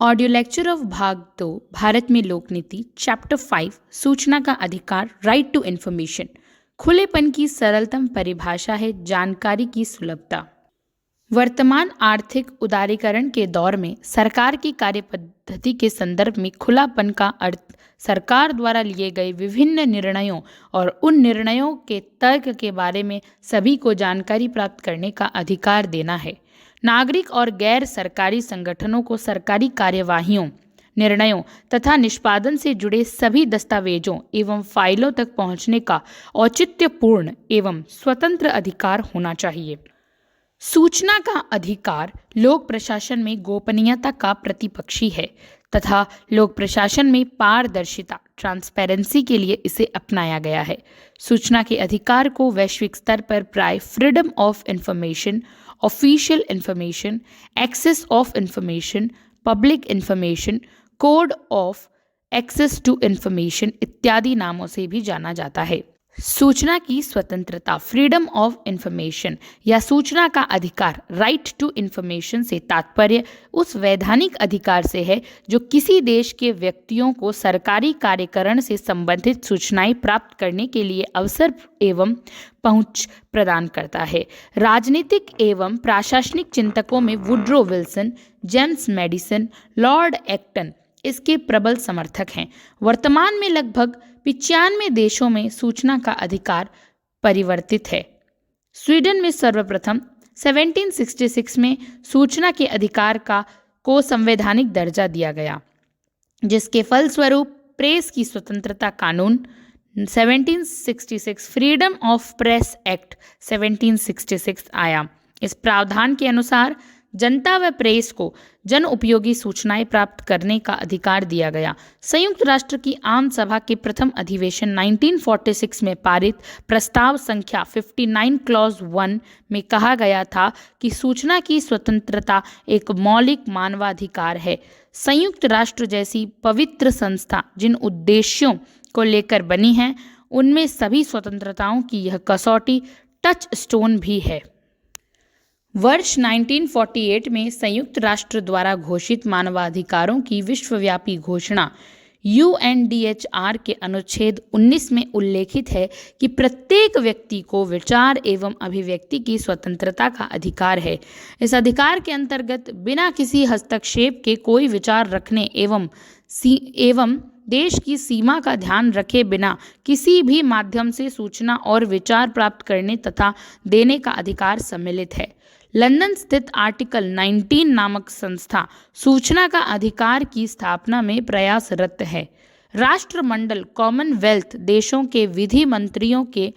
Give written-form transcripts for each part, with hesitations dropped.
Audio lecture of भाग 2 भारत में लोक नीति चैप्टर 5 सूचना का अधिकार राइट टू इंफॉर्मेशन। खुलेपन की सरलतम परिभाषा है जानकारी की सुलभता। वर्तमान आर्थिक उदारीकरण के दौर में सरकार की कार्यपद्धति के संदर्भ में खुलापन का अर्थ सरकार द्वारा लिए गए विभिन्न निर्णयों और उन निर्णयों के तर्क के बारे में सभी को जानकारी प्राप्त करने का अधिकार देना है। नागरिक और गैर सरकारी संगठनों को सरकारी कार्यवाहियों, निर्णयों तथा निष्पादन से जुड़े सभी दस्तावेजों एवं फाइलों तक पहुंचने का औचित्यपूर्ण एवं स्वतंत्र अधिकार होना चाहिए। सूचना का अधिकार लोक प्रशासन में गोपनीयता का प्रतिपक्षी है तथा लोक प्रशासन में पारदर्शिता ट्रांसपेरेंसी के लिए इसे अपनाया गया है। सूचना के अधिकार को वैश्विक स्तर पर प्राय freedom of information, official information, access of information, public information, code of access to information इत्यादि नामों से भी जाना जाता है। सूचना की स्वतंत्रता फ्रीडम ऑफ इंफॉर्मेशन या सूचना का अधिकार राइट टू इंफॉर्मेशन से तात्पर्य उस वैधानिक अधिकार से है जो किसी देश के व्यक्तियों को सरकारी कार्यकरण से संबंधित सूचनाएं प्राप्त करने के लिए अवसर एवं पहुंच प्रदान करता है। राजनीतिक एवं प्रशासनिक चिंतकों में Woodrow Wilson, James Madison, Lord Acton इसके प्रबल समर्थक हैं। वर्तमान में लगभग 95 देशों में सूचना का अधिकार परिवर्तित है। स्वीडन में सर्वप्रथम 1766 में सूचना के अधिकार को संवैधानिक दर्जा दिया गया, जिसके फलस्वरूप प्रेस की स्वतंत्रता कानून 1766 फ्रीडम ऑफ प्रेस एक्ट 1766 आया। इस प्रावधान के अनुसार जनता व प्रेस को जन उपयोगी सूचनाएं प्राप्त करने का अधिकार दिया गया। संयुक्त राष्ट्र की आम सभा के प्रथम अधिवेशन 1946 में पारित प्रस्ताव संख्या 59 क्लॉज 1 में कहा गया था कि सूचना की स्वतंत्रता एक मौलिक मानवाधिकार है। संयुक्त राष्ट्र जैसी पवित्र संस्था जिन उद्देश्यों को लेकर बनी है, उनमें सभी स्वतंत्रताओं की यह कसौटी टच स्टोन भी है। वर्ष 1948 में संयुक्त राष्ट्र द्वारा घोषित मानवाधिकारों की विश्वव्यापी घोषणा UNDHR के अनुच्छेद 19 में उल्लेखित है कि प्रत्येक व्यक्ति को विचार एवं अभिव्यक्ति की स्वतंत्रता का अधिकार है। इस अधिकार के अंतर्गत बिना किसी हस्तक्षेप के कोई विचार रखने एवं देश की सीमा का ध्यान रखे बिना किसी भी माध्यम से सूचना और विचार प्राप्त करने तथा देने का अधिकार सम्मिलित है। लंदन स्थित आर्टिकल 19 नामक संस्था सूचना का अधिकार की स्थापना में प्रयासरत है। राष्ट्रमंडल कॉमनवेल्थ देशों के विधि मंत्रियों के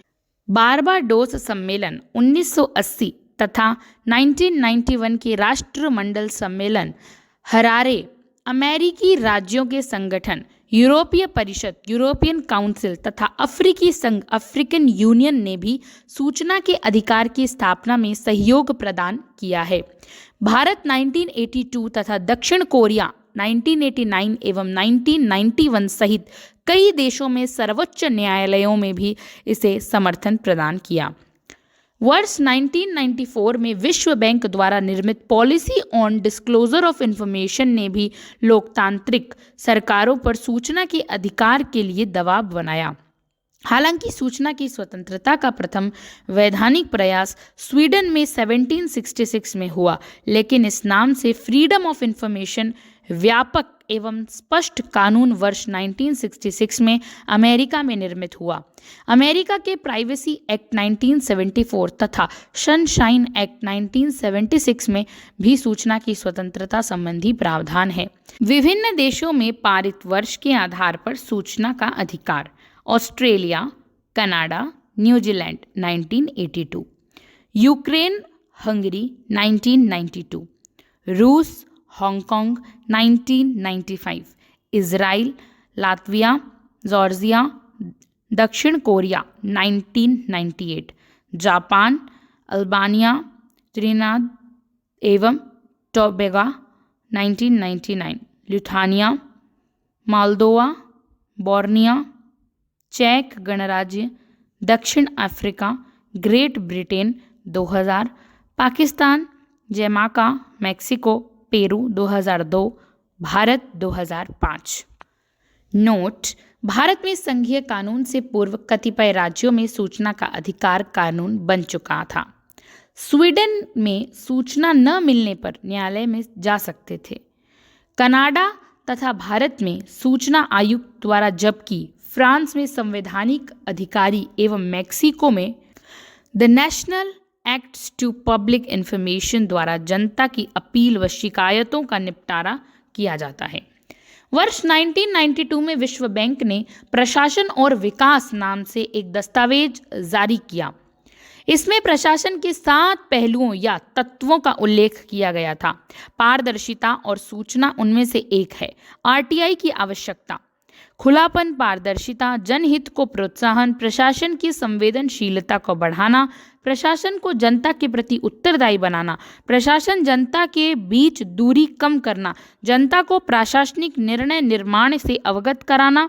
बारबाडोस सम्मेलन 1980 तथा 1991 के राष्ट्रमंडल सम्मेलन हरारे, अमेरिकी राज्यों के संगठन, यूरोपीय परिषद, यूरोपियन काउंसिल तथा अफ्रीकी संघ, अफ्रीकन यूनियन ने भी सूचना के अधिकार की स्थापना में सहयोग प्रदान किया है। भारत 1982 तथा दक्षिण कोरिया 1989 एवं 1991 सहित कई देशों में सर्वोच्च न्यायालयों में भी इसे समर्थन प्रदान किया। वर्ष 1994 में विश्व बैंक द्वारा निर्मित policy on disclosure of information ने भी लोकतांत्रिक सरकारों पर सूचना के अधिकार के लिए दबाव बनाया। हालांकि सूचना की स्वतंत्रता का प्रथम वैधानिक प्रयास स्वीडन में 1766 में हुआ, लेकिन इस नाम से फ्रीडम ऑफ इंफॉर्मेशन व्यापक एवं स्पष्ट कानून वर्ष 1966 में अमेरिका में निर्मित हुआ। अमेरिका के प्राइवेसी एक्ट 1974 तथा सनशाइन एक्ट 1976 में भी सूचना की स्वतंत्रता संबंधी प्रावधान है। विभिन्न देशों में पारित वर्ष के आधार पर सूचना का अधिकार: ऑस्ट्रेलिया, कनाडा, न्यूजीलैंड 1982, यूक्रेन, हंगरी 1992, रूस, हांगकांग 1995, इज़राइल, लातविया, जॉर्जिया, दक्षिण कोरिया 1998, जापान, अल्बानिया, त्रिनिदाद एवं टोबैगो 1999, लिथुआनिया, मोल्दोवा, बोर्निया, चेक गणराज्य, दक्षिण Africa, Great Britain 2000, Pakistan, Jamaica, Mexico, Peru 2002, Bharat 2005। Note: Bharat में संघीय कानून से पूर्व कतिपय राज्यों में सूचना का अधिकार कानून बन चुका था। स्वीडन में सूचना न मिलने पर न्यायालय में जा सकते थे। कनाडा तथा भारत में सूचना आयुक्त द्वारा, जबकि फ्रांस में संवैधानिक अधिकारी एवं मैक्सिको में the national acts to public information द्वारा जनता की अपील व शिकायतों का निपटारा किया जाता है। वर्ष 1992 में विश्व बैंक ने प्रशासन और विकास नाम से एक दस्तावेज जारी किया। इसमें प्रशासन के 7 पहलुओं या तत्वों का उल्लेख किया गया था। पारदर्शिता और सूचना उनमें से एक है। आरटीआई की आवश्यकता, खुलापन, पारदर्शिता, जनहित को प्रोत्साहन, प्रशासन की संवेदनशीलता को बढ़ाना, प्रशासन को जनता के प्रति उत्तरदायी बनाना, प्रशासन जनता के बीच दूरी कम करना, जनता को प्रशासनिक निर्णय निर्माण से अवगत कराना,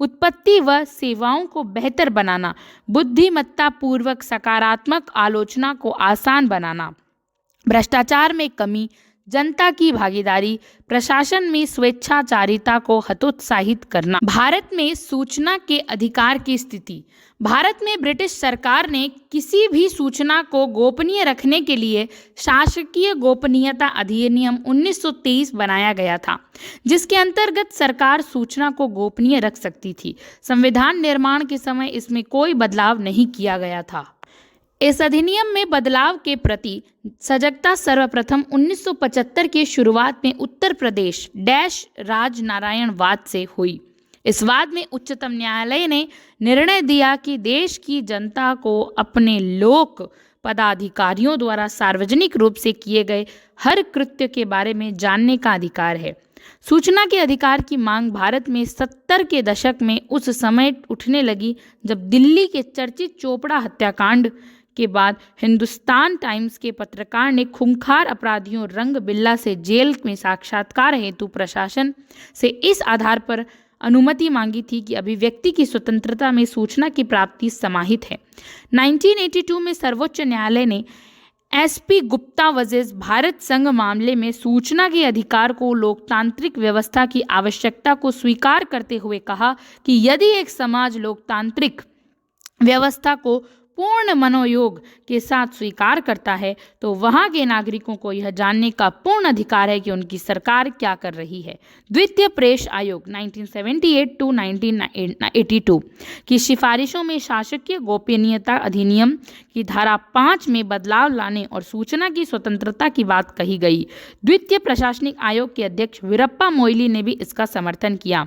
उत्पत्ति व सेवाओं को बेहतर बनाना, बुद्धिमत्तापूर्वक सकारात्मक आलोचना को आसान बनाना, भ्रष्टाचार में कमी, जनता की भागीदारी, प्रशासन में स्वेच्छाचारिता को हतोत्साहित करना। भारत में सूचना के अधिकार की स्थिति। भारत में ब्रिटिश सरकार ने किसी भी सूचना को गोपनीय रखने के लिए शासकीय गोपनीयता अधिनियम 1923 बनाया गया था, जिसके अंतर्गत सरकार सूचना को गोपनीय रख सकती थी। संविधान निर्माण के समय इसमें कोई बदलाव नहीं किया गया था। इस अधिनियम में बदलाव के प्रति सजगता सर्वप्रथम 1975 के शुरुआत में उत्तर प्रदेश राजनारायणवाद से हुई। इस वाद में उच्चतम न्यायालय ने निर्णय दिया कि देश की जनता को अपने लोक पदाधिकारियों द्वारा सार्वजनिक रूप से किए गए हर कृत्य के बारे में जानने का अधिकार है। सूचना के अधिकार की मांग भारत में 70 के दशक में उस समय उठने लगी जब दिल्ली के चर्चित चोपड़ा हत्याकांड के बाद हिंदुस्तान टाइम्स के पत्रकार ने खूंखार अपराधियों रंग बिल्ला से जेल में साक्षात्कार हेतु प्रशासन से इस आधार पर अनुमति मांगी थी कि अभिव्यक्ति की स्वतंत्रता में सूचना की प्राप्ति समाहित है। 1982 में सर्वोच्च न्यायालय ने एसपी गुप्ता वर्सेस भारत संघ मामले में सूचना के अधिकार को लोकतांत्रिक व्यवस्था की आवश्यकता को स्वीकार करते हुए कहा कि यदि एक समाज लोकतांत्रिक व्यवस्था को पूर्ण मनोयोग के साथ स्वीकार करता है तो वहां के नागरिकों को यह जानने का पूर्ण अधिकार है कि उनकी सरकार क्या कर रही है। द्वितीय प्रेस आयोग 1978 टू 1982 की सिफारिशों में शासकीय गोपनीयता अधिनियम की धारा 5 में बदलाव लाने और सूचना की स्वतंत्रता की बात कही गई। द्वितीय प्रशासनिक आयोग के अध्यक्ष वीरप्पा मोइली ने भी इसका समर्थन किया।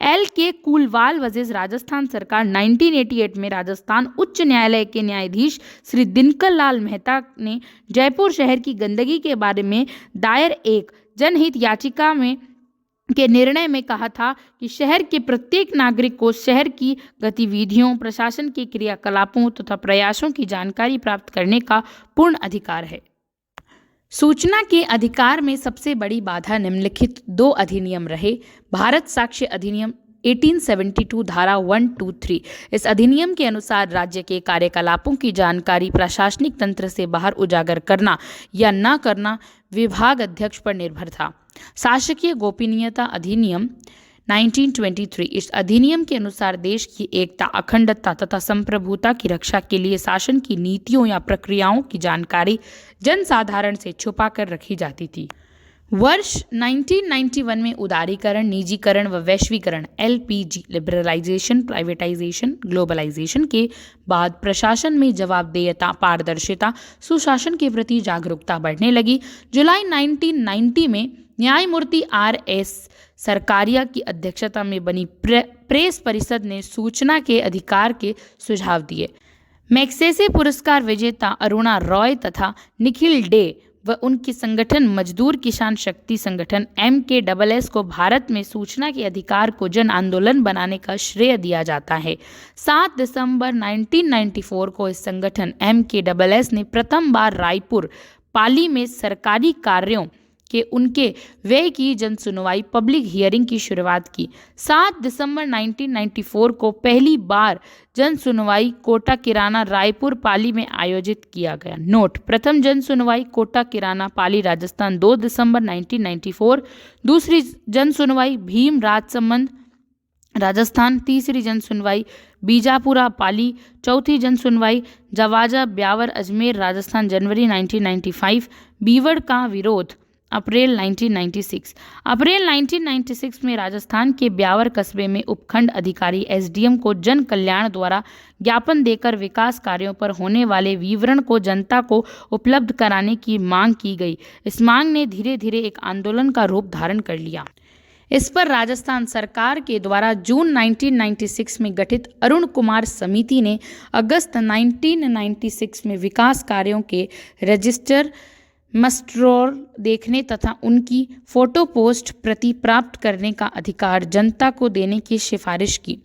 LK कुलवाल वर्सेस राजस्थान सरकार 1988 में राजस्थान उच्च न्यायालय के न्यायाधीश श्री दिनकर लाल मेहता ने जयपुर शहर की गंदगी के बारे में दायर एक जनहित याचिका में के निर्णय में कहा था कि शहर के प्रत्येक नागरिक को शहर की गतिविधियों, प्रशासन के क्रियाकलापों तथा प्रयासों की जानकारी प्राप्त करने का पूर्ण अधिकार है। सूचना के अधिकार में सबसे बड़ी बाधा निम्नलिखित 2 अधिनियम रहे। भारत साक्ष्य अधिनियम 1872 धारा 123। इस अधिनियम के अनुसार राज्य के कार्यकलापों की जानकारी प्रशासनिक तंत्र से बाहर उजागर करना या न करना विभाग अध्यक्ष पर निर्भर था। शासकीय गोपनीयता अधिनियम 1923। इस अधिनियम के अनुसार देश की एकता, अखंडता तथा संप्रभुता की रक्षा के लिए शासन की नीतियों या प्रक्रियाओं की जानकारी जनसाधारण से छुपा कर रखी जाती थी। वर्ष 1991 में उदारीकरण, निजीकरण व वैश्वीकरण LPG लिबरलाइजेशन, प्राइवेटाइजेशन, ग्लोबलाइजेशन के बाद प्रशासन में जवाबदेहिता, पारदर्शिता, सुशासन के प्रति जागरूकता बढ़ने लगी। जुलाई 1990 में न्यायमूर्ति RS सरकारिया की अध्यक्षता में बनी प्रेस परिषद ने सूचना के अधिकार के सुझाव दिए। मैग्सेसे पुरस्कार विजेता अरुणा रॉय तथा निखिल डे व उनकी संगठन मजदूर किसान शक्ति संगठन MKSS को भारत में सूचना के अधिकार को जन आंदोलन बनाने का श्रेय दिया जाता है। 7 दिसंबर 1994 को इस संगठन MKSS ने प्रथम बार रायपुर पाली में सरकारी कार्यों के उनके व्यय की जनसुनवाई पब्लिक हियरिंग की शुरुआत की। 7 दिसंबर 1994 को पहली बार जनसुनवाई कोटा किराना रायपुर पाली में आयोजित किया गया। नोट: प्रथम जनसुनवाई कोटा किराना पाली राजस्थान 2 दिसंबर 1994, दूसरी जनसुनवाई भीम राजसमंद राजस्थान, तीसरी जनसुनवाई बीजापुरा पाली, चौथी जनसुनवाई जवाजा ब्यावर अजमेर राजस्थान जनवरी 1995, बीवड़ का विरोध अप्रैल 1996। अप्रैल 1996 में राजस्थान के ब्यावर कस्बे में उपखंड अधिकारी एसडीएम को जन कल्याण द्वारा ज्ञापन देकर विकास कार्यों पर होने वाले विवरण को जनता को उपलब्ध कराने की मांग की गई। इस मांग ने धीरे धीरे एक आंदोलन का रूप धारण कर लिया। इस पर राजस्थान सरकार के द्वारा जून 1996 में गठित अरुण कुमार समिति ने अगस्त 1996 में विकास कार्यों के रजिस्टर मस्ट्रोल देखने तथा उनकी फोटो पोस्ट प्रति प्राप्त करने का अधिकार जनता को देने की सिफारिश की।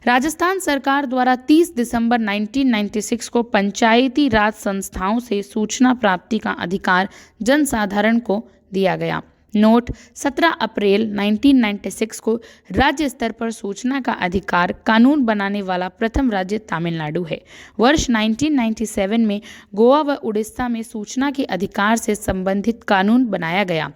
राजस्थान सरकार द्वारा 30 दिसंबर 1996 को पंचायती राज संस्थाओं से सूचना प्राप्ति का अधिकार जनसाधारण को दिया गया। नोट: 17 अप्रैल 1996 को राज्य स्तर पर सूचना का अधिकार कानून बनाने वाला प्रथम राज्य तमिलनाडु है। वर्ष 1997 में गोवा व उड़ीसा में सूचना के अधिकार से संबंधित कानून बनाया गया।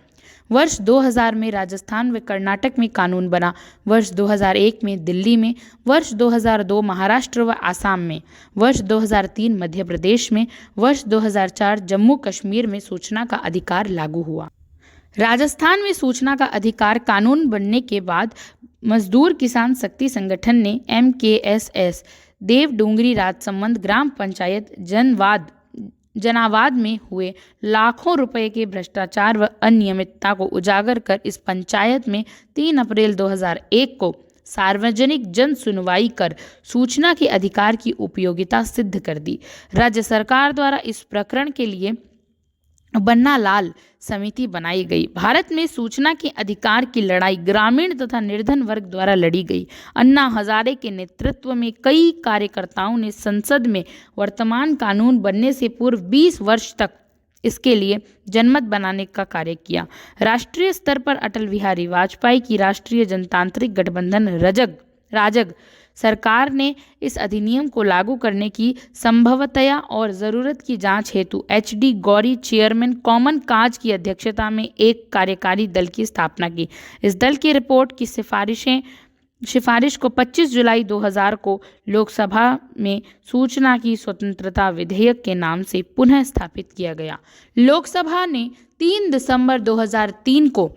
वर्ष 2000 में राजस्थान व कर्नाटक में कानून बना। वर्ष 2001 में दिल्ली में, वर्ष 2002 महाराष्ट्र व आसाम में, वर्ष 2003 मध्य प्रदेश में, वर्ष 2004 जम्मू कश्मीर में सूचना का अधिकार लागू हुआ। राजस्थान में सूचना का अधिकार कानून बनने के बाद मजदूर किसान शक्ति संगठन ने MKSS देवडूंगरी राजसमंद ग्राम पंचायत जनावाद में हुए लाखों रुपए के भ्रष्टाचार व अनियमितता को उजागर कर इस पंचायत में 3 अप्रैल 2001 को सार्वजनिक जन सुनवाई कर सूचना के अधिकार की उपयोगिता सिद्ध कर दी। राज्य सरकार द्वारा इस प्रकरण के लिए बन्ना लाल समिति बनाई गई। भारत में सूचना के अधिकार की लड़ाई ग्रामीण तथा निर्धन वर्ग द्वारा लड़ी गई। अन्ना हजारे के नेतृत्व में कई कार्यकर्ताओं ने संसद में वर्तमान कानून बनने से पूर्व 20 वर्ष तक इसके लिए जनमत बनाने का कार्य किया। राष्ट्रीय स्तर पर अटल बिहारी वाजपेयी की राष्ट्रीय जनतांत्रिक गठबंधन राजग सरकार ने इस अधिनियम को लागू करने की संभवतया और ज़रूरत की जांच हेतु HD Gauri chairman common cause की अध्यक्षता में एक कार्यकारी दल की स्थापना की। इस दल की रिपोर्ट की सिफारिश को 25 जुलाई 2000 को लोकसभा में सूचना की स्वतंत्रता विधेयक के नाम से पुनः स्थापित किया गया। लोकसभा ने 3 दिसंबर 2003 को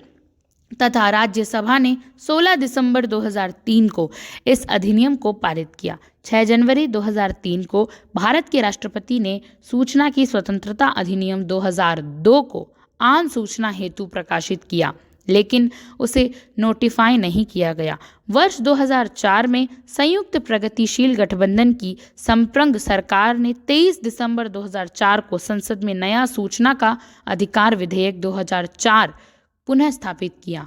तथा राज्यसभा ने 16 दिसंबर 2003 को इस अधिनियम को पारित किया। 6 जनवरी 2003 को भारत के राष्ट्रपति ने सूचना की स्वतंत्रता अधिनियम 2002 को आम सूचना हेतु प्रकाशित किया, लेकिन उसे नोटिफाई नहीं किया गया। वर्ष 2004 में संयुक्त प्रगतिशील गठबंधन की संप्रग सरकार ने 23 दिसंबर 2004 को संसद में नया सूचना का अधिकार विधेयक 2004 पुनः स्थापित किया।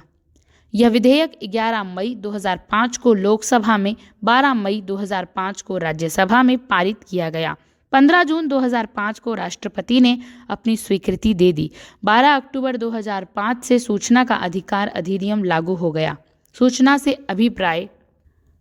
यह विधेयक 11 मई 2005 को लोकसभा में, 12 मई 2005 को राज्यसभा में पारित किया गया। 15 जून 2005 को राष्ट्रपति ने अपनी स्वीकृति दे दी। 12 अक्टूबर 2005 से सूचना का अधिकार अधिनियम लागू हो गया। सूचना से अभिप्राय: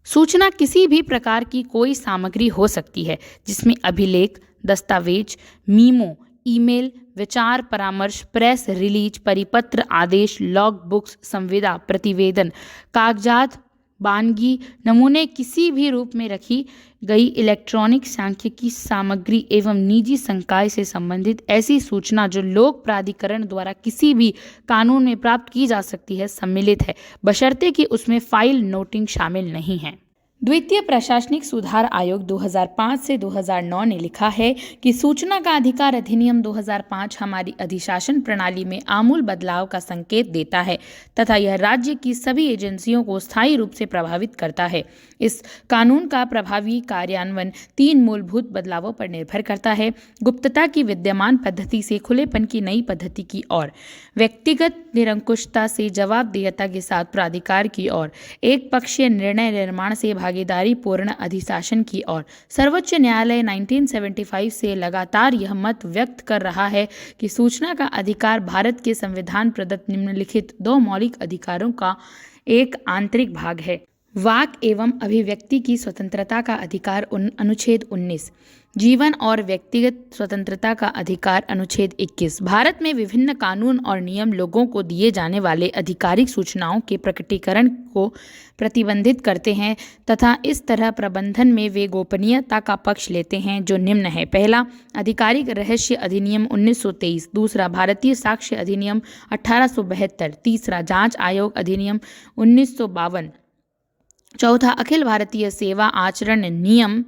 सूचना किसी भी प्रकार की कोई सामग्री हो सकती है जिसमें अभिलेख, दस्तावेज, मीमो, ईमेल, विचार परामर्श, प्रेस रिलीज, परिपत्र, आदेश, लॉग बुक्स, संविदा, प्रतिवेदन, कागजात, बानगी, नमूने, किसी भी रूप में रखी गई इलेक्ट्रॉनिक सांख्यिकी सामग्री एवं निजी संकाय से संबंधित ऐसी सूचना जो लोक प्राधिकरण द्वारा किसी भी कानून में प्राप्त की जा सकती है सम्मिलित है, बशर्ते कि उसमें फाइल नोटिंग शामिल नहीं है। द्वितीय प्रशासनिक सुधार आयोग 2005 से 2009 ने लिखा है कि सूचना का अधिकार अधिनियम 2005 हमारी अधिशासन प्रणाली में आमूल बदलाव का संकेत देता है तथा यह राज्य की सभी एजेंसियों को स्थायी रूप से प्रभावित करता है। इस कानून का प्रभावी कार्यान्वयन 3 मूलभूत बदलावों पर निर्भर करता है: गुप्तता की विद्यमान पद्धति से खुलेपन की नई पद्धति की ओर, व्यक्तिगत निरंकुशता से जवाबदेहता के साथ प्राधिकार की ओर, एक पक्षीय निर्णय निर्माण से भागीदारी पूर्ण अधिशासन की ओर। सर्वोच्च न्यायालय 1975 से लगातार यह मत व्यक्त कर रहा है कि सूचना का अधिकार भारत के संविधान प्रदत्त निम्नलिखित 2 मौलिक अधिकारों का एक आंतरिक भाग है। वाक एवं अभिव्यक्ति की स्वतंत्रता का अधिकार अनुच्छेद 19, जीवन और व्यक्तिगत स्वतंत्रता का अधिकार अनुच्छेद 21। भारत में विभिन्न कानून और नियम लोगों को दिए जाने वाले आधिकारिक सूचनाओं के प्रकटीकरण को प्रतिबंधित करते हैं तथा इस तरह प्रबंधन में वे गोपनीयता का पक्ष लेते हैं जो निम्न है। पहला, आधिकारिक रहस्य अधिनियम 1923। दूसरा, भारतीय साक्ष्य अधिनियम 1872। तीसरा, जांच आयोग अधिनियम 1952। चौथा, अखिल भारतीय सेवा आचरण नियम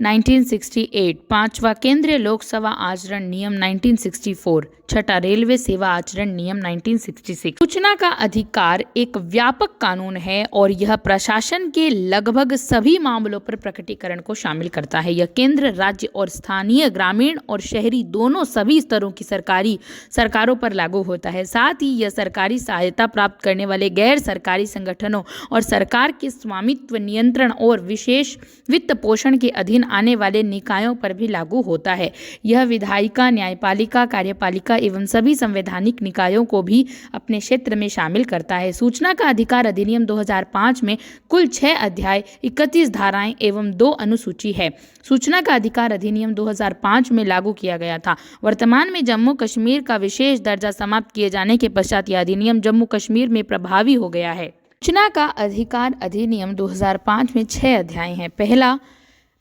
1968। पांचवा, केंद्रीय लोकसेवा आचरण नियम 1964। छठा, रेलवे सेवा आचरण नियम 1966। सूचना का अधिकार एक व्यापक कानून है और यह प्रशासन के लगभग सभी मामलों पर प्रकटीकरण को शामिल करता है। यह केंद्र, राज्य और स्थानीय, ग्रामीण और शहरी दोनों सभी स्तरों की सरकारों पर लागू होता है। साथ ही यह सरकारी सहायता प्राप्त करने वाले गैर सरकारी संगठनों और सरकार के स्वामित्व, नियंत्रण और विशेष वित्त पोषण के अधीन आने वाले निकायों पर भी लागू होता है। यह विधायिका, न्यायपालिका, कार्यपालिका एवं सभी संवैधानिक निकायों को भी अपने क्षेत्र में शामिल करता है। सूचना का अधिकार अधिनियम 2005 में कुल 6 अध्याय, 31 धाराएं एवं 2 अनुसूची है। सूचना का अधिकार अधिनियम 2005 में लागू किया गया था। वर्तमान में जम्मू कश्मीर का विशेष दर्जा समाप्त किए जाने के पश्चात यह अधिनियम जम्मू कश्मीर में प्रभावी हो गया है। सूचना का अधिकार अधिनियम 2005 में 6 अध्याय हैं। पहला,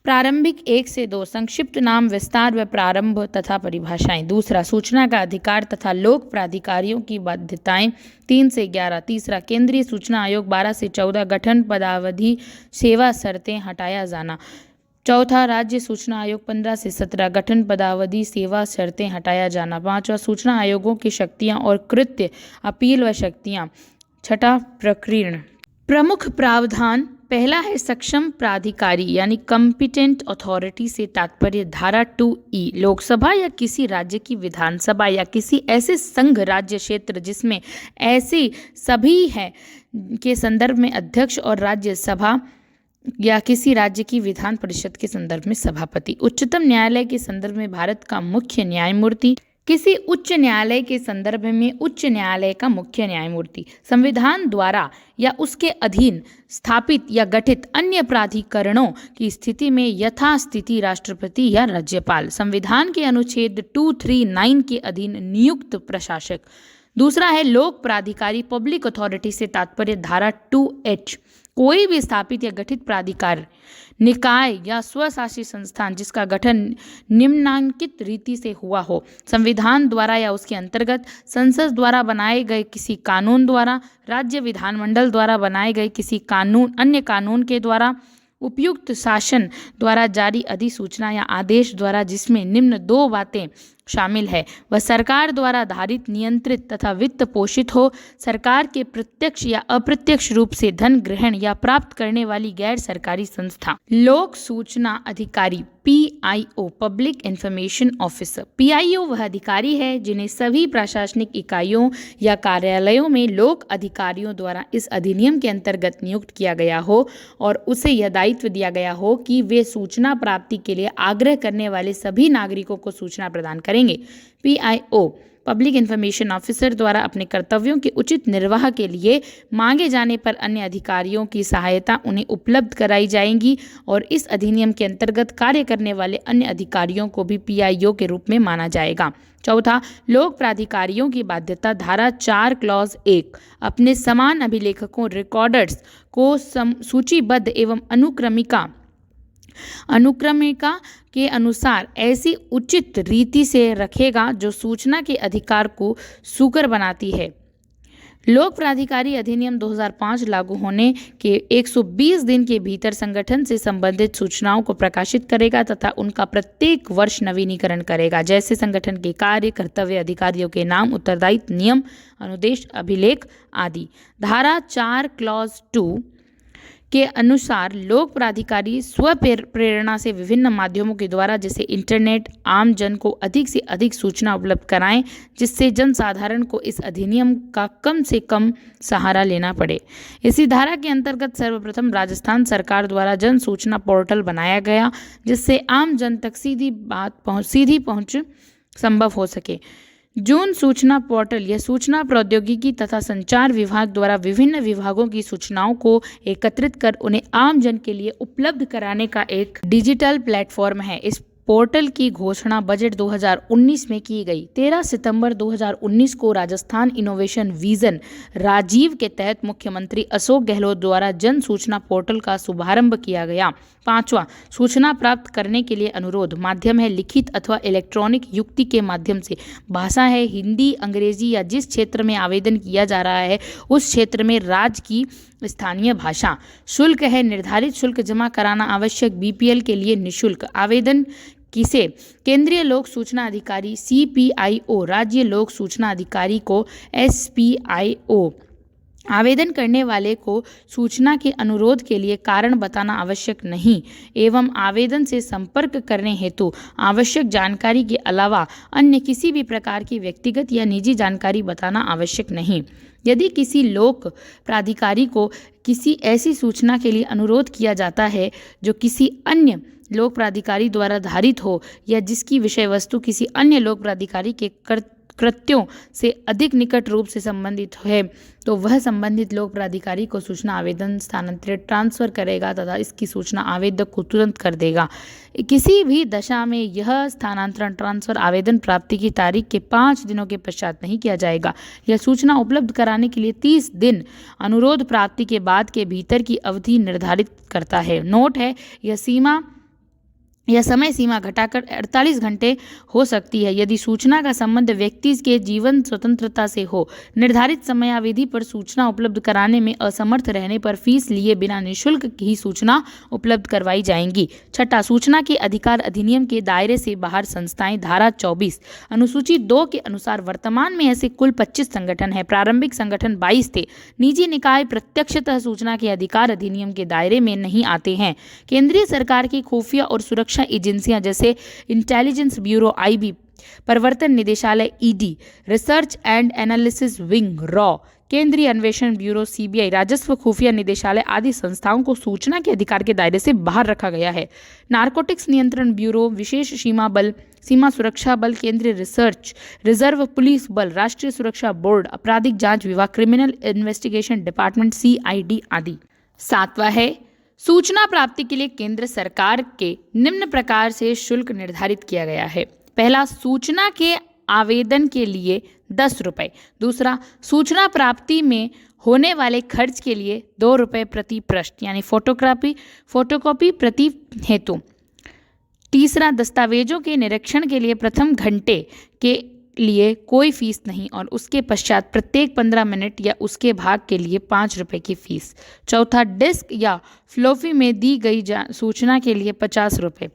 प्रारंभिक 1 से 2, संक्षिप्त नाम, विस्तार व प्रारंभ तथा परिभाषाएं। दूसरा, सूचना का अधिकार तथा लोक प्राधिकारियों की बाध्यताएं 3 से 11। तीसरा, केंद्रीय सूचना आयोग 12 से 14, गठन, पदावधि, सेवा शर्तें, हटाया जाना। चौथा, राज्य सूचना आयोग 15 से 17, गठन, पदावधि, सेवा शर्तें, हटाया जाना। पांचवा, सूचना आयोगों की शक्तियां और कृत्य, अपील व शक्तियां। छठा, प्रकीर्ण। प्रमुख प्रावधान। पहला है सक्षम प्राधिकारी यानी कॉम्पिटेंट अथॉरिटी से तात्पर्य धारा 2E, लोकसभा या किसी राज्य की विधानसभा या किसी ऐसे संघ राज्य क्षेत्र जिसमें ऐसे सभी हैं के संदर्भ में अध्यक्ष और राज्यसभा या किसी राज्य की विधान परिषद के संदर्भ में सभापति। उच्चतम न्यायालय के संदर्भ में भारत का मुख्य न्यायमूर्ति, किसी उच्च न्यायालय के संदर्भ में उच्च न्यायालय का मुख्य न्यायमूर्ति। संविधान द्वारा या उसके अधीन स्थापित या गठित अन्य प्राधिकरणों की स्थिति में यथास्थिति राष्ट्रपति या राज्यपाल। संविधान के अनुच्छेद 239 के अधीन नियुक्त प्रशासक। दूसरा है लोक प्राधिकारी, पब्लिक अथॉरिटी से तात्पर्य धारा 2H, कोई भी स्थापित या गठित प्राधिकार, निकाय या स्वशासी संस्थान जिसका गठन निम्नांकित रीति से हुआ हो, संविधान द्वारा या उसके अंतर्गत, संसद द्वारा बनाए गए किसी कानून द्वारा, राज्य विधानमंडल द्वारा बनाए गए किसी अन्य कानून के द्वारा, उपयुक्त शासन द्वारा जारी अधिसूचना या आदेश द्वारा, जिसमें निम्न 2 बातें शामिल है, वह सरकार द्वारा धारित, नियंत्रित तथा वित्त पोषित हो, सरकार के प्रत्यक्ष या अप्रत्यक्ष रूप से धन ग्रहण या प्राप्त करने वाली गैर सरकारी संस्था। लोक सूचना अधिकारी PIO, public information officer. PIO वह अधिकारी है जिन्हें सभी प्रशासनिक इकाइयों या कार्यालयों में लोक अधिकारियों द्वारा इस अधिनियम के अंतर्गत नियुक्त किया गया हो और उसे यह दायित्व दिया गया हो कि वे सूचना प्राप्ति के लिए आग्रह करने वाले सभी नागरिकों को सूचना प्रदान करेंगे। PIO, पब्लिक इंफॉर्मेशन ऑफिसर द्वारा अपने कर्तव्यों के उचित निर्वाह के लिए मांगे जाने पर अन्य अधिकारियों की सहायता उन्हें उपलब्ध कराई जाएगी और इस अधिनियम के अंतर्गत कार्य करने वाले अन्य अधिकारियों को भी PIO के रूप में माना जाएगा। चौथा, लोक प्राधिकारियों की बाध्यता धारा 4 क्लॉज 1, अपने समान अभिलेखकों, रिकॉर्डर्स को सूचीबद्ध एवं अनुक्रमिका के अनुसार ऐसी उचित रीति से रखेगा जो सूचना के अधिकार को सुकर बनाती है। लोक प्राधिकारी अधिनियम 2005 लागू होने के 120 दिन के भीतर संगठन से संबंधित सूचनाओं को प्रकाशित करेगा तथा उनका प्रत्येक वर्ष नवीनीकरण करेगा, जैसे संगठन के कार्य, कर्तव्य, अधिकारियों के नाम, उत्तरदायित्व, नियम, अनुदेश, अभिलेख आदि। धारा 4 क्लॉज 2 के अनुसार लोक प्राधिकारी स्व प्रेरणा से विभिन्न माध्यमों के द्वारा जैसे इंटरनेट आम जन को अधिक से अधिक सूचना उपलब्ध कराएं, जिससे जनसाधारण को इस अधिनियम का कम से कम सहारा लेना पड़े। इसी धारा के अंतर्गत सर्वप्रथम राजस्थान सरकार द्वारा जन सूचना पोर्टल बनाया गया, जिससे आम जन तक सीधी पहुंच संभव हो सके। जून सूचना पोर्टल यह सूचना प्रौद्योगिकी तथा संचार विभाग द्वारा विभिन्न विभागों की सूचनाओं को एकत्रित कर उन्हें आम जन के लिए उपलब्ध कराने का एक डिजिटल प्लेटफॉर्म है। इस पोर्टल की घोषणा बजट 2019 में की गई। 13 सितंबर 2019 को राजस्थान इनोवेशन विजन राजीव के तहत मुख्यमंत्री अशोक गहलोत द्वारा जन सूचना पोर्टल का शुभारंभ किया गया। 5वां, सूचना प्राप्त करने के लिए अनुरोध। माध्यम है लिखित अथवा इलेक्ट्रॉनिक युक्ति के माध्यम से। भाषा है हिंदी, अंग्रेजी या जिस क्षेत्र में आवेदन किया जा रहा है उस क्षेत्र में राज्य की स्थानीय भाषा। शुल्क है निर्धारित शुल्क जमा कराना आवश्यक। बीपीएल के लिए निःशुल्क। आवेदन किसे? केंद्रीय लोक सूचना अधिकारी CPIO, राज्य लोक सूचना अधिकारी को SPIO। आवेदन करने वाले को सूचना के अनुरोध के लिए कारण बताना आवश्यक नहीं एवं आवेदन से संपर्क करने हेतु आवश्यक जानकारी के अलावा अन्य किसी भी प्रकार की व्यक्तिगत या निजी जानकारी बताना आवश्यक नहीं। यदि किसी लोक प्राधिकारी को किसी ऐसी सूचना के लिए अनुरोध किया जाता है जो किसी अन्य लोक प्राधिकारी द्वारा धारित हो या जिसकी विषय वस्तु किसी अन्य लोक प्राधिकारी के कृत्यों से अधिक निकट रूप से संबंधित है, तो वह संबंधित लोक प्राधिकारी को सूचना आवेदन स्थानांतरित ट्रांसफर करेगा तथा इसकी सूचना आवेदक को तुरंत कर देगा। किसी भी दशा में यह स्थानांतरण ट्रांसफर आवेदन प्राप्ति की तारीख के 5 दिनों के पश्चात नहीं किया जाएगा। यह सूचना उपलब्ध कराने के लिए 30 दिन अनुरोध प्राप्ति के बाद के भीतर की अवधि निर्धारित करता है। नोट है यह समय सीमा घटाकर 48 घंटे हो सकती है यदि सूचना का संबंध व्यक्ति के जीवन स्वतंत्रता से हो। निर्धारित समयावधि पर सूचना उपलब्ध कराने में असमर्थ रहने पर फीस लिए बिना निःशुल्क ही सूचना उपलब्ध करवाई जाएंगी। 6, सूचना के अधिकार अधिनियम के दायरे से बाहर संस्थाएं। धारा 24 अनुसूची 2 के अनुसार वर्तमान में ऐसे कुल 25 संगठन हैं। प्रारंभिक संगठन 22 थे। निजी निकाय प्रत्यक्षतः सूचना के अधिकार अधिनियम के दायरे में नहीं आते हैं। केंद्रीय सरकार की खुफिया और सुरक्षा एजेंसियां जैसे इंटेलिजेंस ब्यूरो IB, प्रवर्तन निदेशालय ED, research and analysis wing RAW, केंद्रीय अन्वेषण ब्यूरो CBI, राजस्व खुफिया निदेशालय आदि संस्थाओं को सूचना के अधिकार के दायरे से बाहर रखा गया है। नारकोटिक्स नियंत्रण ब्यूरो, विशेष सीमा सुरक्षा बल, केंद्रीय रिसर्च रिजर्व पुलिस बल, राष्ट्रीय सुरक्षा बोर्ड, आपराधिक जांच विभाग, क्रिमिनल इन्वेस्टिगेशन डिपार्टमेंट CID आदि। 7वां है सूचना प्राप्ति के लिए केंद्र सरकार के निम्न प्रकार से शुल्क निर्धारित किया गया है। पहला, सूचना के आवेदन के लिए 10 रुपये। दूसरा, सूचना प्राप्ति में होने वाले खर्च के लिए 2 रुपये प्रति पृष्ठ यानी फोटोकॉपी प्रति हेतु। तीसरा, दस्तावेजों के निरीक्षण के लिए प्रथम घंटे के लिए कोई फीस नहीं और उसके पश्चात प्रत्येक 15 मिनट या उसके भाग के लिए 5 रुपये की फीस। चौथा, डिस्क या फ्लोफी में दी गई सूचना के लिए 50 रुपये।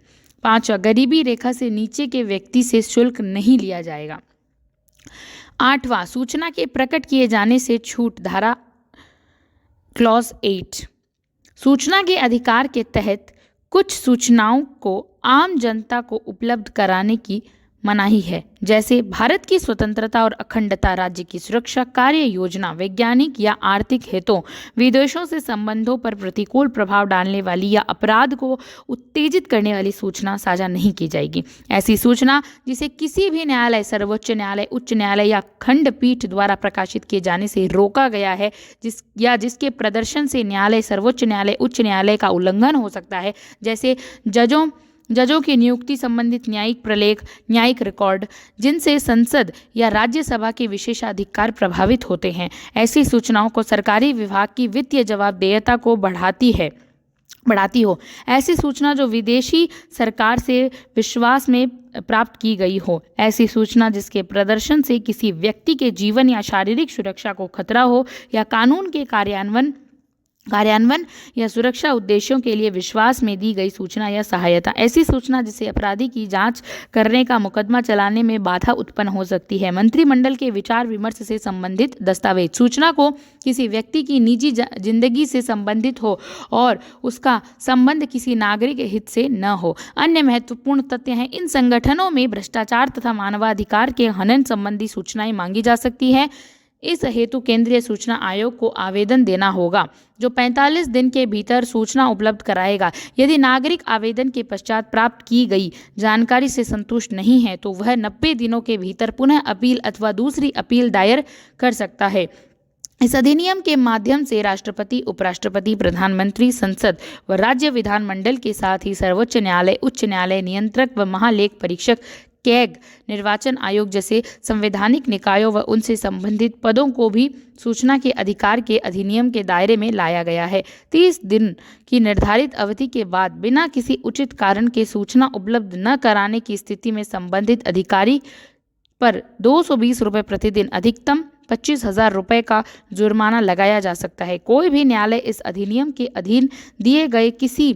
5वां, गरीबी रेखा से नीचे के व्यक्ति से शुल्क नहीं लिया जाएगा। 8वां, सूचना के प्रकट किए जाने से छूट। धारा क्लॉज 8 सूचना के अधिकार के तहत कुछ सूचनाओं को आम जनता को उपलब्ध कराने की मनाही है, जैसे भारत की स्वतंत्रता और अखंडता, राज्य की सुरक्षा, कार्य योजना, वैज्ञानिक या आर्थिक हितों, विदेशों से संबंधों पर प्रतिकूल प्रभाव डालने वाली या अपराध को उत्तेजित करने वाली सूचना साझा नहीं की जाएगी। ऐसी सूचना जिसे किसी भी न्यायालय, सर्वोच्च न्यायालय, उच्च न्यायालय या खंडपीठ द्वारा प्रकाशित किए जाने से रोका गया है, जिसके प्रदर्शन से न्यायालय, सर्वोच्च न्यायालय, उच्च न्यायालय का उल्लंघन हो सकता है, जैसे जजों की नियुक्ति संबंधित न्यायिक प्रलेख, न्यायिक रिकॉर्ड, जिनसे संसद या राज्यसभा के विशेषाधिकार प्रभावित होते हैं। ऐसी सूचनाओं को सरकारी विभाग की वित्तीय जवाबदेहिता को बढ़ाती हो। ऐसी सूचना जो विदेशी सरकार से विश्वास में प्राप्त की गई हो। ऐसी सूचना जिसके प्रदर्शन से किसी व्यक्ति के जीवन या शारीरिक सुरक्षा को खतरा हो या कानून के कार्यान्वयन कार्यान्वयन या सुरक्षा उद्देश्यों के लिए विश्वास में दी गई सूचना या सहायता। ऐसी सूचना जिससे अपराधी की जांच करने का मुकदमा चलाने में बाधा उत्पन्न हो सकती है। मंत्रिमंडल के विचार विमर्श से संबंधित दस्तावेज। सूचना को किसी व्यक्ति की निजी जिंदगी से संबंधित हो और उसका संबंध किसी नागरिक हित से न हो। अन्य महत्वपूर्ण तथ्य हैं, इन संगठनों में भ्रष्टाचार तथा मानवाधिकार के हनन संबंधी सूचनाएं मांगी जा सकती है। इस हेतु केंद्रीय सूचना आयोग को आवेदन देना होगा, जो 45 दिन के भीतर सूचना उपलब्ध कराएगा। यदि नागरिक आवेदन के पश्चात प्राप्त की गई जानकारी से संतुष्ट नहीं है तो वह 90 दिनों के भीतर पुनः अपील अथवा दूसरी अपील दायर कर सकता है। इस अधिनियम के माध्यम से राष्ट्रपति, उपराष्ट्रपति, प्रधानमंत्री, संसद व राज्य विधानमंडल के साथ ही सर्वोच्च न्यायालय, उच्च न्यायालय, नियंत्रक व महालेख परीक्षक, कैग, निर्वाचन आयोग जैसे संवैधानिक निकायों व उनसे संबंधित पदों को भी सूचना के अधिकार के अधिनियम के दायरे में लाया गया है। 30 दिन की निर्धारित अवधि के बाद बिना किसी उचित कारण के सूचना उपलब्ध न कराने की स्थिति में संबंधित अधिकारी पर 220 रुपये प्रतिदिन, अधिकतम 25,000 रुपये का जुर्माना लगाया जा सकता है। कोई भी न्यायालय इस अधिनियम के अधीन दिए गए किसी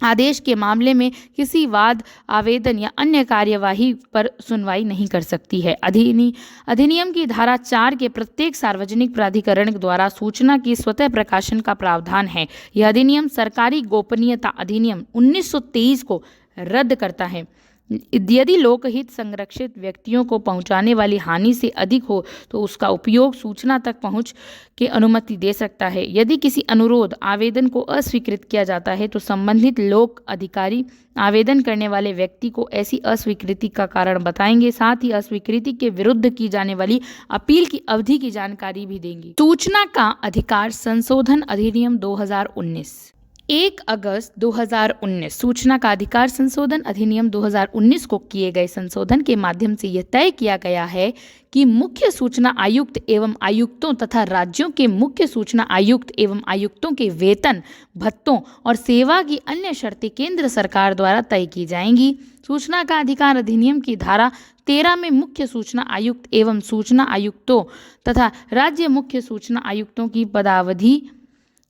आदेश के मामले में किसी वाद, आवेदन या अन्य कार्यवाही पर सुनवाई नहीं कर सकती है। अधिनियम की धारा 4 के प्रत्येक सार्वजनिक प्राधिकरण द्वारा सूचना की स्वतः प्रकाशन का प्रावधान है। यह अधिनियम सरकारी गोपनीयता अधिनियम 1923 को रद्द करता है। यदि लोकहित संरक्षित व्यक्तियों को पहुंचाने वाली हानि से अधिक हो तो उसका उपयोग सूचना तक पहुंच की अनुमति दे सकता है। यदि किसी अनुरोध, आवेदन को अस्वीकृत किया जाता है तो संबंधित लोक अधिकारी आवेदन करने वाले व्यक्ति को ऐसी अस्वीकृति का कारण बताएंगे, साथ ही अस्वीकृति के विरुद्ध की जाने वाली अपील की अवधि की जानकारी भी देंगे। सूचना का अधिकार संशोधन अधिनियम 2019। 1 अगस्त 2019 सूचना का अधिकार संशोधन अधिनियम 2019 को किए गए संशोधन के माध्यम से यह तय किया गया है कि मुख्य सूचना आयुक्त एवं आयुक्तों तथा राज्यों के मुख्य सूचना आयुक्त एवं आयुक्तों के वेतन, भत्तों और सेवा की अन्य शर्तें केंद्र सरकार द्वारा तय की जाएंगी। सूचना का अधिकार अधिनियम की धारा 13 में मुख्य सूचना आयुक्त एवं सूचना आयुक्तों तथा राज्य मुख्य सूचना आयुक्तों की पदावधि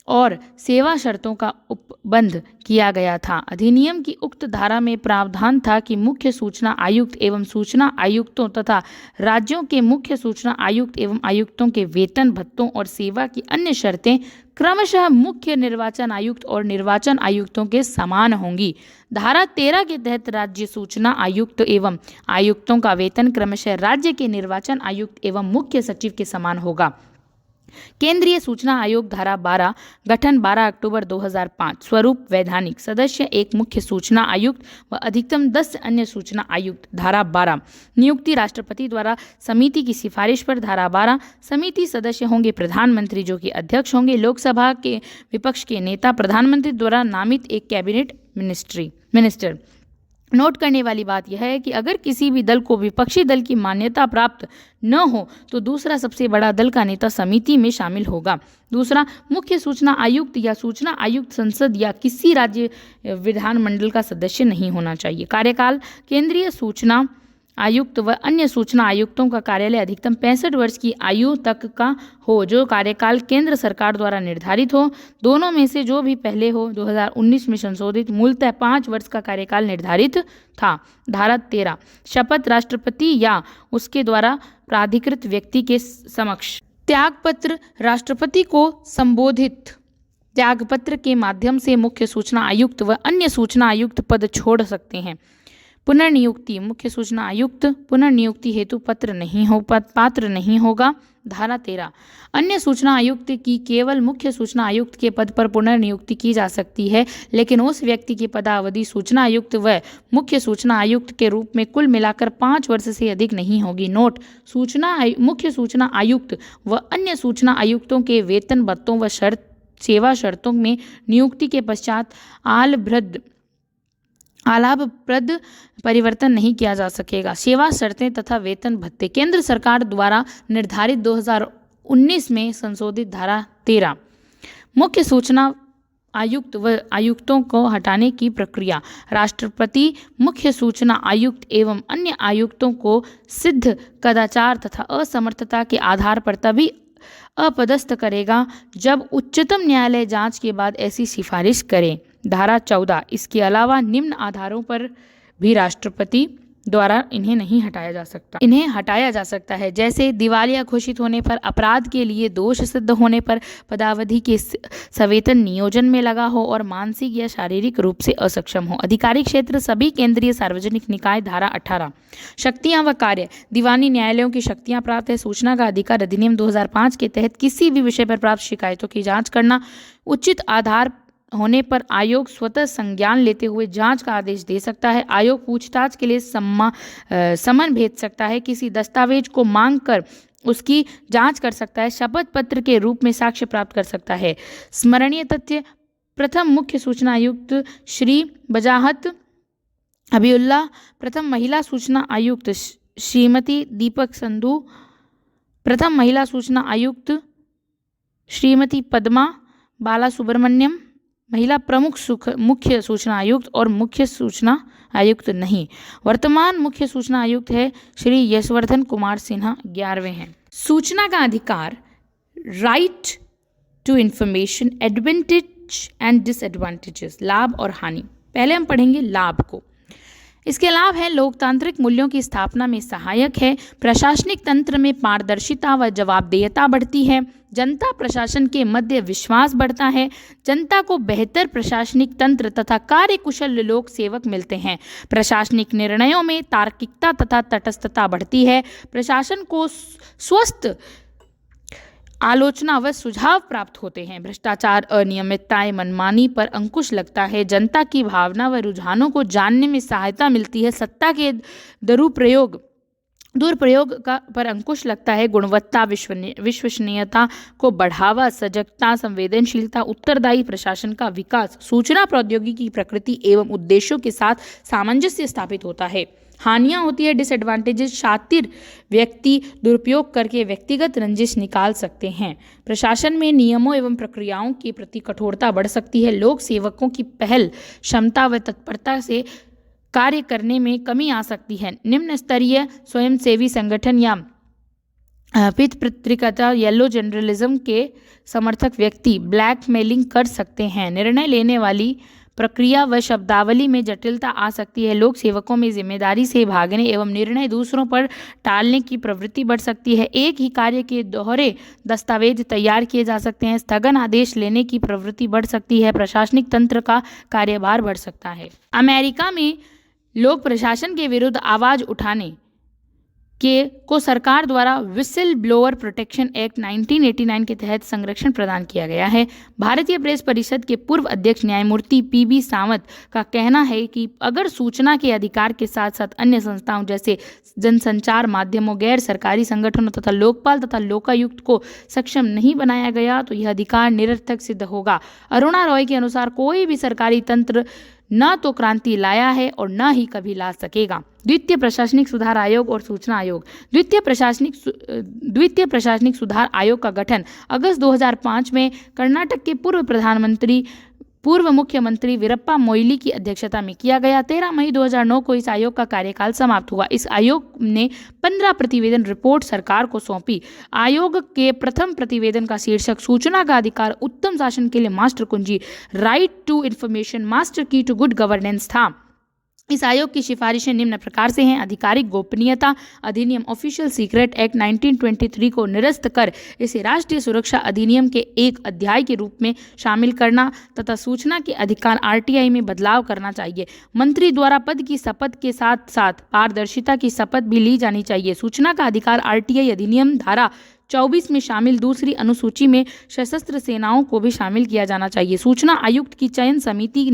और सेवा शर्तों का उपबंध किया गया था। अधिनियम की उक्त धारा में प्रावधान था कि मुख्य सूचना आयुक्त एवं सूचना आयुक्तों तथा राज्यों के मुख्य सूचना आयुक्त एवं आयुक्तों के वेतन, भत्तों और सेवा की अन्य शर्तें क्रमशः मुख्य निर्वाचन आयुक्त और निर्वाचन आयुक्तों के समान होंगी। धारा 13 के तहत राज्य सूचना आयुक्त एवं आयुक्तों का वेतन क्रमशः राज्य के निर्वाचन आयुक्त एवं मुख्य सचिव के समान होगा। केंद्रीय सूचना आयोग धारा 12, गठन 12 अक्टूबर 2005, स्वरूप वैधानिक, सदस्य एक मुख्य सूचना आयुक्त व अधिकतम 10 अन्य सूचना आयुक्त। धारा 12, नियुक्ति राष्ट्रपति द्वारा समिति की सिफारिश पर। धारा 12, समिति सदस्य होंगे प्रधानमंत्री जो कि अध्यक्ष होंगे, लोकसभा के विपक्ष के नेता, प्रधानमंत्री द्वारा नामित एक कैबिनेट मिनिस्टर। नोट करने वाली बात यह है कि अगर किसी भी दल को विपक्षी दल की मान्यता प्राप्त न हो तो दूसरा सबसे बड़ा दल का नेता समिति में शामिल होगा। दूसरा, मुख्य सूचना आयुक्त या सूचना आयुक्त संसद या किसी राज्य विधानमंडल का सदस्य नहीं होना चाहिए। कार्यकाल, केंद्रीय सूचना आयुक्त व अन्य सूचना आयुक्तों का कार्यालय अधिकतम 65 वर्ष की आयु तक का हो, जो कार्यकाल केंद्र सरकार द्वारा निर्धारित हो। दोनों में से जो भी पहले हो। 2019 में संशोधित मूलतः 5 वर्ष का कार्यकाल निर्धारित था। धारा 13, शपथ राष्ट्रपति या उसके द्वारा प्राधिकृत व्यक्ति के समक्ष। त्यागपत्र, राष्ट्रपति को संबोधित त्यागपत्र के माध्यम से मुख्य सूचना आयुक्त व अन्य सूचना आयुक्त पद छोड़ सकते हैं। पुनर्नियुक्ति, मुख्य सूचना आयुक्त पुनर्नियुक्ति हेतु पात्र नहीं होगा। धारा 13, अन्य सूचना आयुक्त की केवल मुख्य सूचना आयुक्त के पद पर पुनर्नियुक्ति की जा सकती है, लेकिन उस व्यक्ति की पदावधि सूचना आयुक्त व मुख्य सूचना आयुक्त के रूप में कुल मिलाकर 5 वर्ष से अधिक नहीं होगी। नोट, मुख्य सूचना आयुक्त व अन्य सूचना आयुक्तों के वेतन, भत्तों व सेवा शर्तों में नियुक्ति के पश्चात आलाभप्रद परिवर्तन नहीं किया जा सकेगा। सेवा शर्तें तथा वेतन भत्ते, केंद्र सरकार द्वारा निर्धारित 2019 में संशोधित धारा 13। मुख्य सूचना आयुक्त व आयुक्तों को हटाने की प्रक्रिया। राष्ट्रपति मुख्य सूचना आयुक्त एवं अन्य आयुक्तों को सिद्ध कदाचार तथा असमर्थता के आधार पर तभी अपदस्थ करेगा जब उच्चतम न्यायालय जांच के बाद ऐसी सिफारिश करे। धारा 14। इसके अलावा निम्न आधारों पर भी राष्ट्रपति द्वारा इन्हें हटाया जा सकता है, जैसे दिवालिया घोषित होने पर, अपराध के लिए दोष सिद्ध होने पर, पदावधि के सवेतन नियोजन में लगा हो और मानसिक या शारीरिक रूप से असक्षम हो। अधिकारी क्षेत्र सभी केंद्रीय सार्वजनिक निकाय। धारा 18। शक्तियां व कार्य। दीवानी न्यायालयों की शक्तियां प्राप्त है। सूचना का अधिकार अधिनियम 2005 के तहत किसी भी विषय पर प्राप्त शिकायतों की जाँच करना, उचित आधार होने पर आयोग स्वतः संज्ञान लेते हुए जांच का आदेश दे सकता है। आयोग पूछताछ के लिए समन भेज सकता है, किसी दस्तावेज को मांग कर उसकी जांच कर सकता है, शपथ पत्र के रूप में साक्ष्य प्राप्त कर सकता है। स्मरणीय तथ्य। प्रथम मुख्य सूचना आयुक्त श्री बजाहत हबीबुल्लाह, प्रथम महिला सूचना आयुक्त श्रीमती दीपक संधू, प्रथम महिला सूचना आयुक्त श्रीमती पद्मा बाला सुब्रमण्यम, महिला प्रमुख मुख्य सूचना आयुक्त और मुख्य सूचना आयुक्त नहीं। वर्तमान मुख्य सूचना आयुक्त है श्री यशवर्धन कुमार सिन्हा, 11वें हैं। सूचना का अधिकार। Right to information, advantage and disadvantages, लाभ और हानि। पहले हम पढ़ेंगे लाभ को। इसके लाभ है लोकतांत्रिक मूल्यों की स्थापना में सहायक है, प्रशासनिक तंत्र में पारदर्शिता व जवाबदेहिता बढ़ती है, जनता प्रशासन के मध्य विश्वास बढ़ता है, जनता को बेहतर प्रशासनिक तंत्र तथा कार्यकुशल लोक सेवक मिलते हैं, प्रशासनिक निर्णयों में तार्किकता तथा तटस्थता बढ़ती है, प्रशासन को स्वस्थ आलोचना व सुझाव प्राप्त होते हैं, भ्रष्टाचार, अनियमितताएं, मनमानी पर अंकुश लगता है, जनता की भावना व रुझानों को जानने में सहायता मिलती है, सत्ता के दुरुपयोग पर अंकुश लगता है, गुणवत्ता, विश्वसनीयता को बढ़ावा, सजगता, संवेदनशीलता, उत्तरदायी प्रशासन का विकास, सूचना प्रौद्योगिकी की प्रकृति एवं उद्देश्यों के साथ सामंजस्य स्थापित होता है। हानियां होती है डिसएडवांटेजेस। शातिर व्यक्ति दुरुपयोग करके व्यक्तिगत रंजिश निकाल सकते हैं, प्रशासन में नियमों एवं प्रक्रियाओं के प्रति कठोरता बढ़ सकती है, लोक सेवकों की पहल क्षमता व तत्परता से कार्य करने में कमी आ सकती है, निम्न स्तरीय स्वयंसेवी संगठन या पित पत्रिका येलो जर्नलिज्म के समर्थक व्यक्ति ब्लैकमेलिंग कर सकते हैं, निर्णय लेने वाली प्रक्रिया व शब्दावली में जटिलता आ सकती है, लोक सेवकों में जिम्मेदारी से भागने एवं निर्णय दूसरों पर टालने की प्रवृत्ति बढ़ सकती है, एक ही कार्य के दोहरे दस्तावेज तैयार किए जा सकते हैं, स्थगन आदेश लेने की प्रवृत्ति बढ़ सकती है, प्रशासनिक तंत्र का कार्यभार बढ़ सकता है। अमेरिका में लोक प्रशासन के विरुद्ध आवाज उठाने को सरकार द्वारा विसिल ब्लोअर प्रोटेक्शन एक्ट 1989 के तहत संरक्षण प्रदान किया गया है। भारतीय प्रेस परिषद के पूर्व अध्यक्ष न्यायमूर्ति पीबी सावंत का कहना है कि अगर सूचना के अधिकार के साथ साथ अन्य संस्थाओं जैसे जनसंचार माध्यमों, गैर सरकारी संगठनों तथा लोकपाल तथा लोकायुक्त को सक्षम नहीं बनाया गया तो यह अधिकार निरर्थक सिद्ध होगा। अरुणा रॉय के अनुसार कोई भी सरकारी तंत्र न तो क्रांति लाया है और न ही कभी ला सकेगा। द्वितीय प्रशासनिक सुधार आयोग और सूचना आयोग। द्वितीय प्रशासनिक सुधार आयोग का गठन अगस्त 2005 में कर्नाटक के पूर्व मुख्यमंत्री वीरप्पा मोइली की अध्यक्षता में किया गया। 13 मई 2009 को इस आयोग का कार्यकाल समाप्त हुआ। इस आयोग ने 15 प्रतिवेदन रिपोर्ट सरकार को सौंपी। आयोग के प्रथम प्रतिवेदन का शीर्षक सूचना का अधिकार उत्तम शासन के लिए मास्टर कुंजी, राइट टू इंफॉर्मेशन मास्टर की टू गुड गवर्नेंस था। इस आयोग की सिफारिशें निम्न प्रकार से हैं। आधिकारिक गोपनीयता अधिनियम ऑफिशियल सीक्रेट एक्ट 1923 को निरस्त कर इसे राष्ट्रीय सुरक्षा अधिनियम के एक अध्याय के रूप में शामिल करना तथा सूचना के अधिकार RTI में बदलाव करना चाहिए। मंत्री द्वारा पद की शपथ के साथ साथ पारदर्शिता की शपथ भी ली जानी चाहिए। सूचना का अधिकार RTI अधिनियम धारा 24 में शामिल दूसरी अनुसूची में सशस्त्र सेनाओं को भी शामिल किया जाना चाहिए। सूचना आयुक्त की चयन समिति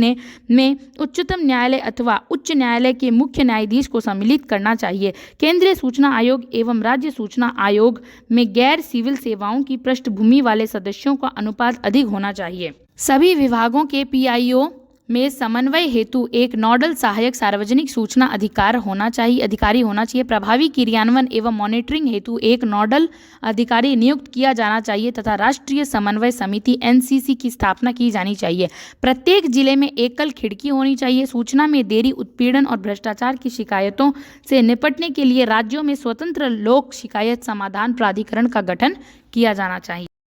में उच्चतम न्यायालय अथवा उच्च न्यायालय के मुख्य न्यायाधीश को सम्मिलित करना चाहिए। केंद्रीय सूचना आयोग एवं राज्य सूचना आयोग में गैर सिविल सेवाओं की पृष्ठभूमि वाले सदस्यों का अनुपात अधिक होना चाहिए। सभी विभागों के PIO में समन्वय हेतु एक नोडल सहायक सार्वजनिक सूचना अधिकारी होना चाहिए। प्रभावी क्रियान्वयन एवं मॉनिटरिंग हेतु एक नोडल अधिकारी नियुक्त किया जाना चाहिए तथा राष्ट्रीय समन्वय समिति एनसीसी की स्थापना की जानी चाहिए। प्रत्येक जिले में एकल खिड़की होनी चाहिए। सूचना में देरी, उत्पीड़न और भ्रष्टाचार की शिकायतों से निपटने के लिए राज्यों में स्वतंत्र लोक शिकायत समाधान प्राधिकरण का गठन किया जाना चाहिए।